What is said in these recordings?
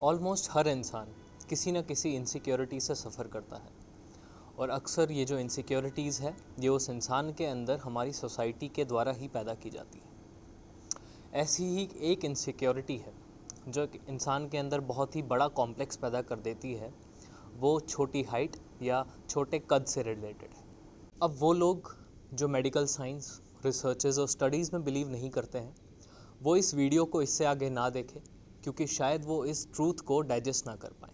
Almost हर इंसान किसी न किसी इनसिक्योरिटी से सफ़र करता है और अक्सर ये जो इनसिक्योरिटीज़ है ये उस इंसान के अंदर हमारी सोसाइटी के द्वारा ही पैदा की जाती है। ऐसी ही एक इनसिक्योरिटी है जो एक इंसान के अंदर बहुत ही बड़ा कॉम्प्लेक्स पैदा कर देती है। वो छोटी हाइट या छोटे कद से रिलेटेड है। अब वो लोग जो मेडिकल साइंस रिसर्चेज और स्टडीज़ में बिलीव नहीं करते हैं वो इस वीडियो को इससे आगे ना देखें, क्योंकि शायद वो इस ट्रूथ को डाइजेस्ट ना कर पाएँ।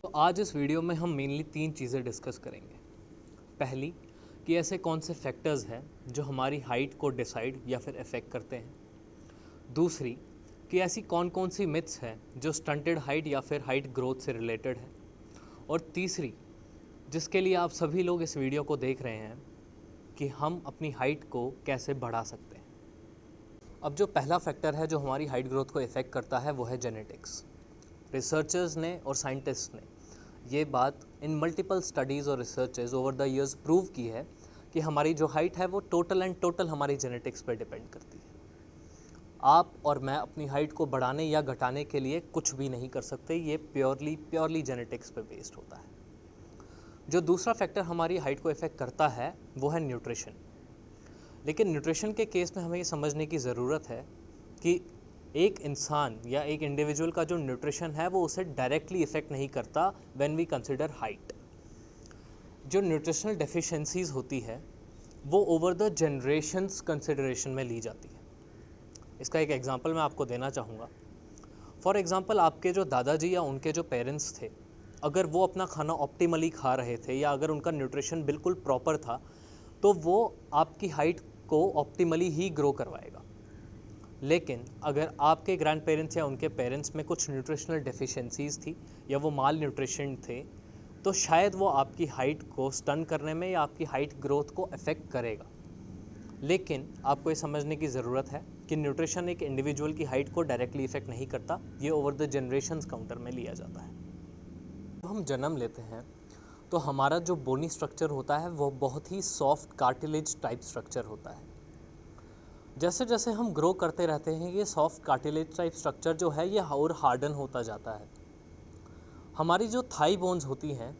तो आज इस वीडियो में हम मेनली 3 चीज़ें डिस्कस करेंगे। पहली, कि ऐसे कौन से फैक्टर्स हैं जो हमारी हाइट को डिसाइड या फिर अफेक्ट करते हैं। दूसरी, कि ऐसी कौन कौन सी मिथ्स हैं जो स्टंटेड हाइट या फिर हाइट ग्रोथ से रिलेटेड है। और तीसरी, जिसके लिए आप सभी लोग इस वीडियो को देख रहे हैं, कि हम अपनी हाइट को कैसे बढ़ा सकते हैं। अब जो पहला फैक्टर है जो हमारी हाइट ग्रोथ को इफ़ेक्ट करता है वो है जेनेटिक्स। रिसर्चर्स ने और साइंटिस्ट ने ये बात इन मल्टीपल स्टडीज़ और researches over the years prove की है कि हमारी जो हाइट है वो टोटल हमारी जेनेटिक्स पर डिपेंड करती है। आप और मैं अपनी हाइट को बढ़ाने या घटाने के लिए कुछ भी नहीं कर सकते। ये प्योरली जेनेटिक्स पे बेस्ड होता है। जो दूसरा फैक्टर हमारी हाइट को इफ़ेक्ट करता है वो है न्यूट्रिशन। लेकिन न्यूट्रिशन के केस में हमें ये समझने की ज़रूरत है कि एक इंसान या एक इंडिविजुअल का जो न्यूट्रिशन है वो उसे डायरेक्टली इफ़ेक्ट नहीं करता व्हेन वी कंसिडर हाइट। जो न्यूट्रिशनल डेफिशिएंसीज होती है वो ओवर द जनरेशन्स कंसिडरेशन में ली जाती है। इसका एक एग्जांपल मैं आपको देना चाहूँगा। फॉर एग्जांपल, आपके जो दादाजी या उनके जो पेरेंट्स थे, अगर वो अपना खाना ऑप्टिमली खा रहे थे या अगर उनका न्यूट्रिशन बिल्कुल प्रॉपर था, तो वो आपकी हाइट को ऑप्टिमली ही ग्रो करवाएगा। लेकिन अगर आपके ग्रैंड पेरेंट्स या उनके पेरेंट्स में कुछ न्यूट्रिशनल डेफिशिएंसीज थी या वो माल न्यूट्रिशन थे, तो शायद वो आपकी हाइट को स्टन करने में या आपकी हाइट ग्रोथ को अफेक्ट करेगा। लेकिन आपको ये समझने की ज़रूरत है कि न्यूट्रिशन एक इंडिविजुअल की हाइट को डायरेक्टली इफेक्ट नहीं करता। ये ओवर द जनरेशन्स काउंटर में लिया जाता है। जब हम जन्म लेते हैं तो हमारा जो बोनी स्ट्रक्चर होता है वो बहुत ही सॉफ्ट कार्टिलेज टाइप स्ट्रक्चर होता है। जैसे जैसे हम ग्रो करते रहते हैं ये सॉफ्ट कार्टिलेज टाइप स्ट्रक्चर जो है ये और हार्डन होता जाता है। हमारी जो थाई बोन्स होती हैं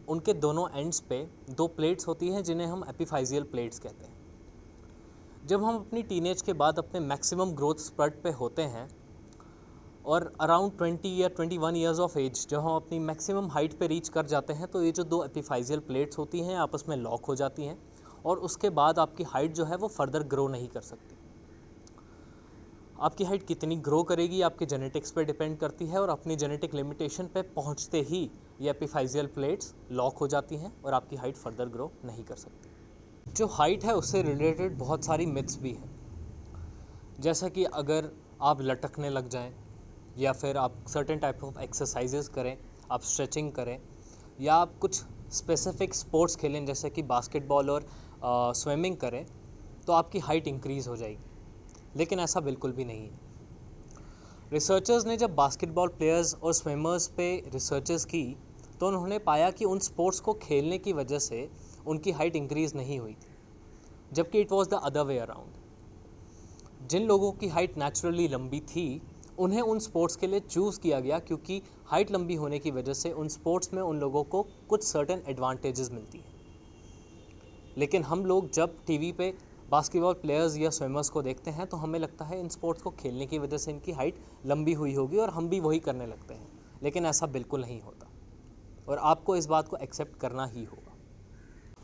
उनके दोनों एंड्स पे 2 प्लेट्स होती हैं जिन्हें हम एपिफाइजियल प्लेट्स कहते हैं। जब हम अपनी टीनेज के बाद अपने मैक्सिमम ग्रोथ स्पर्ट पे होते हैं और अराउंड 20 या 21 ईयर्स ऑफ एज जब हम अपनी मैक्सिमम हाइट पे रीच कर जाते हैं, तो ये जो 2 एपिफाइजियल प्लेट्स होती हैं आपस में लॉक हो जाती हैं और उसके बाद आपकी हाइट जो है वो फर्दर ग्रो नहीं कर सकती। आपकी हाइट कितनी ग्रो करेगी आपके जेनेटिक्स पे डिपेंड करती है और अपनी जेनेटिक लिमिटेशन पे पहुंचते ही ये एपिफाइजियल प्लेट्स लॉक हो जाती हैं और आपकी हाइट फर्दर ग्रो नहीं कर सकती। जो हाइट है उससे रिलेटेड बहुत सारी मिथ्स भी हैं, जैसा कि अगर आप लटकने लग जाएं या फिर आप सर्टेन टाइप ऑफ एक्सरसाइजेस करें, आप स्ट्रेचिंग करें या आप कुछ स्पेसिफिक स्पोर्ट्स खेलें जैसे कि बास्केटबॉल और स्विमिंग करें, तो आपकी हाइट इंक्रीज़ हो जाएगी। लेकिन ऐसा बिल्कुल भी नहीं है। रिसर्चर्स ने जब बास्केटबॉल प्लेयर्स और स्विमर्स पे रिसर्चेस की तो उन्होंने पाया कि उन स्पोर्ट्स को खेलने की वजह से उनकी हाइट इंक्रीज़ नहीं हुई थी, जबकि it was the other way around. जिन लोगों की हाइट नेचुरली लंबी थी उन्हें उन स्पोर्ट्स के लिए चूज़ किया गया, क्योंकि हाइट लंबी होने की वजह से उन स्पोर्ट्स में उन लोगों को कुछ सर्टेन एडवांटेजेस मिलती हैं। लेकिन हम लोग जब टीवी पे बास्केटबॉल प्लेयर्स या स्विमर्स को देखते हैं तो हमें लगता है इन स्पोर्ट्स को खेलने की वजह से इनकी हाइट लंबी हुई होगी और हम भी वही करने लगते हैं। लेकिन ऐसा बिल्कुल नहीं होता और आपको इस बात को एक्सेप्ट करना ही होगा।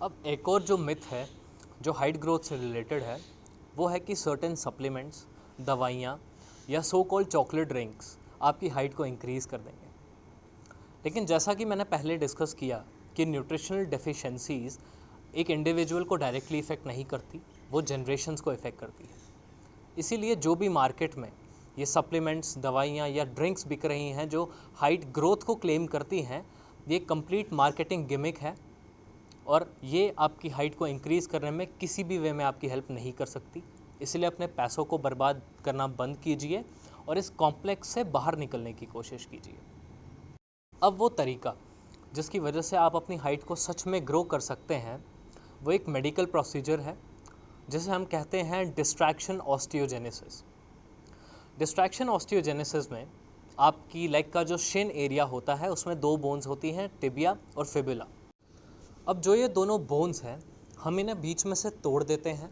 अब एक और जो मिथ है जो हाइट ग्रोथ से रिलेटेड है वो है कि सर्टेन सप्लीमेंट्स, दवाइयाँ या सो कॉल्ड चॉकलेट ड्रिंक्स आपकी हाइट को इंक्रीज़ कर देंगे। लेकिन जैसा कि मैंने पहले डिस्कस किया कि न्यूट्रिशनल डेफिशिएंसीज एक इंडिविजुअल को डायरेक्टली इफ़ेक्ट नहीं करती, वो जनरेशन्स को इफ़ेक्ट करती है। इसीलिए जो भी मार्केट में ये सप्लीमेंट्स, दवाइयाँ या ड्रिंक्स बिक रही हैं जो हाइट ग्रोथ को क्लेम करती हैं, ये कंप्लीट मार्केटिंग गिमिक है और ये आपकी हाइट को इंक्रीज़ करने में किसी भी वे में आपकी हेल्प नहीं कर सकती। इसलिए अपने पैसों को बर्बाद करना बंद कीजिए और इस कॉम्प्लेक्स से बाहर निकलने की कोशिश कीजिए। अब वो तरीका जिसकी वजह से आप अपनी हाइट को सच में ग्रो कर सकते हैं वो एक मेडिकल प्रोसीजर है जिसे हम कहते हैं डिस्ट्रैक्शन ऑस्टियोजेनेसिस। डिस्ट्रैक्शन ऑस्टियोजेनेसिस में आपकी लेग का जो शिन एरिया होता है उसमें दो बोन्स होती हैं, टिबिया और फिबुला। अब जो ये दोनों बोन्स हैं हम इन्हें बीच में से तोड़ देते हैं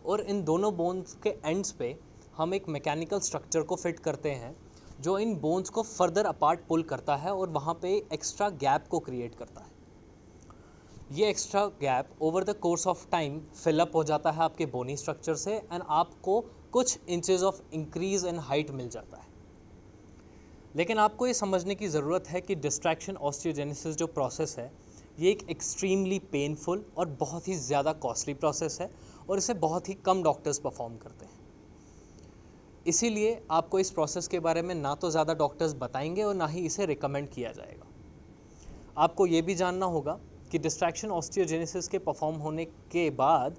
और इन दोनों बोन्स के एंड्स पे हम एक मैकेनिकल स्ट्रक्चर को फिट करते हैं जो इन बोन्स को फर्दर अपार्ट पुल करता है और वहाँ पे एक्स्ट्रा गैप को क्रिएट करता है। ये extra gap over the course of time fill up हो जाता है आपके बोनी स्ट्रक्चर से एंड आपको कुछ inches of increase in height मिल जाता है। लेकिन आपको ये समझने की ज़रूरत है कि डिस्ट्रैक्शन ऑस्टियोजेनेसिस जो प्रोसेस है ये एक एक्सट्रीमली पेनफुल और बहुत ही ज़्यादा कॉस्टली प्रोसेस है और इसे बहुत ही कम डॉक्टर्स परफॉर्म करते हैं। इसीलिए आपको इस प्रोसेस के बारे में ना तो ज़्यादा डॉक्टर्स बताएंगे और ना ही इसे रिकमेंड किया जाएगा। आपको ये भी जानना होगा कि डिस्ट्रैक्शन ऑस्टियोजेनेसिस के परफॉर्म होने के बाद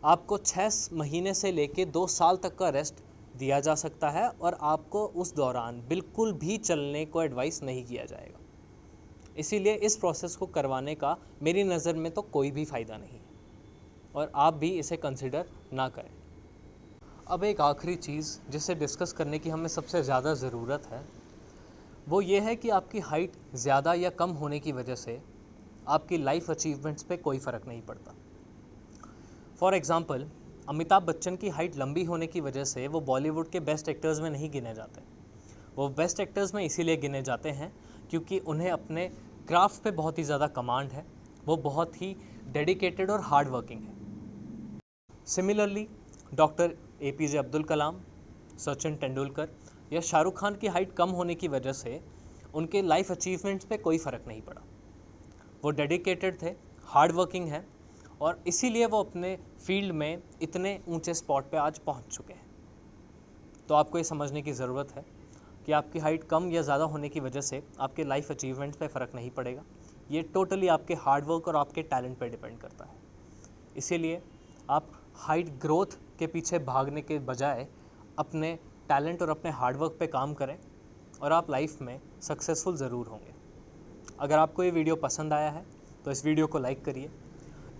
आपको 6 महीने से लेके 2 साल तक का रेस्ट दिया जा सकता है और आपको उस दौरान बिल्कुल भी चलने को एडवाइस नहीं किया जाएगा। इसीलिए इस प्रोसेस को करवाने का मेरी नज़र में तो कोई भी फ़ायदा नहीं है और आप भी इसे कंसिडर ना करें। अब एक आखिरी चीज़ जिसे डिस्कस करने की हमें सबसे ज़्यादा ज़रूरत है वो ये है कि आपकी हाइट ज़्यादा या कम होने की वजह से आपकी लाइफ अचीवमेंट्स पे कोई फ़र्क नहीं पड़ता। फॉर एग्ज़ाम्पल, अमिताभ बच्चन की हाइट लंबी होने की वजह से वो बॉलीवुड के बेस्ट एक्टर्स में नहीं गिने जाते। वो बेस्ट एक्टर्स में इसीलिए गिने जाते हैं क्योंकि उन्हें अपने क्राफ्ट पे बहुत ही ज़्यादा कमांड है, वो बहुत ही डेडिकेटेड और हार्ड वर्किंग है। Similarly doctor APJ Abdul Kalam, Sachin Tendulkar या शाहरुख खान की हाइट कम होने की वजह से उनके लाइफ अचीवमेंट्स पे कोई फ़र्क नहीं पड़ा। वो डेडिकेटेड थे, हार्ड वर्किंग है और इसीलिए वो अपने फील्ड में इतने ऊंचे स्पॉट पे आज पहुंच चुके हैं। तो आपको ये समझने की ज़रूरत है कि आपकी हाइट कम या ज़्यादा होने की वजह से आपके लाइफ अचीवमेंट्स पे फ़र्क नहीं पड़ेगा। ये टोटली आपके हार्ड वर्क और आपके टैलेंट पे डिपेंड करता है। इसीलिए आप हाइट ग्रोथ के पीछे भागने के बजाय अपने टैलेंट और अपने हार्ड वर्क पे काम करें और आप लाइफ में सक्सेसफुल ज़रूर होंगे। अगर आपको ये वीडियो पसंद आया है तो इस वीडियो को लाइक करिए।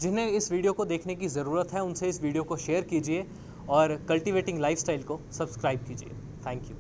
जिन्हें इस वीडियो को देखने की ज़रूरत है उनसे इस वीडियो को शेयर कीजिए और कल्टिवेटिंग लाइफस्टाइल को सब्सक्राइब कीजिए। Thank you.